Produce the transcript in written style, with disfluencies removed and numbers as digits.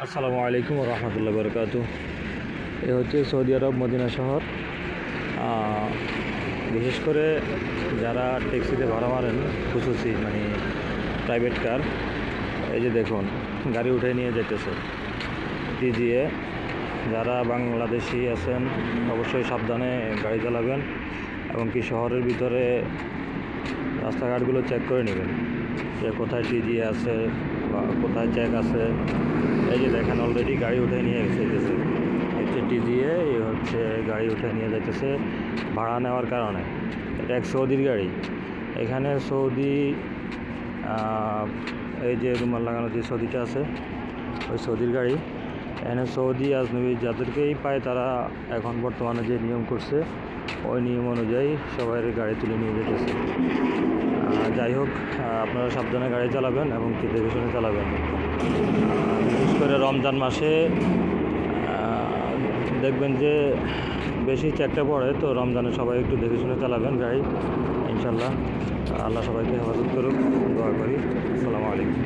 আসসালামু আলাইকুম রহমতুল্লাহ বরকাতু। এ হচ্ছে সৌদি আরব মদিনা শহর। বিশেষ করে যারা ট্যাক্সিতে ভাড়া মারেন, খুশুসি মানে প্রাইভেট কার, এই যে দেখুন গাড়ি উঠে নিয়ে যেতেছে টিজিএ। যারা বাংলাদেশি আছেন অবশ্যই সাবধানে গাড়ি চালাবেন এবং কি শহরের ভিতরে রাস্তাঘাটগুলো চেক করে নেবেন যে কোথায় টিজিএ আছে বা কোথায় চেক আছে। এই যে দেখেন অলরেডি গাড়ি উঠে নিয়ে যেতেছে, হচ্ছে টিজিএ, এই হচ্ছে গাড়ি উঠে নিয়ে যাইতেছে ভাড়া নেওয়ার কারণে। এটা এক সৌদির গাড়ি। এখানে সৌদি এই যে রুমাল লাগানো যে সৌদিটা আছে ওই সৌদির গাড়ি। এখানে সৌদি আজনবী যাদেরকেই পায় তারা এখন বর্তমানে যে নিয়ম করছে ওই নিয়ম অনুযায়ী সবাই গাড়ি তুলে নিয়ে যেতেছে। যাই হোক, আপনারা সাবধানে গাড়ি চালাবেন এবং কি দেখে শুনে চালাবেন। বিশেষ করে রমজান মাসে দেখবেন যে বেশি চেকটা পড়ে, তো রমজানে সবাই একটু দেখে শুনে চালাবেন গাড়ি। ইনশাল্লাহ আল্লাহ সবাইকে হেফাজত করুক, দোয়া করি। আসসালামু আলাইকুম।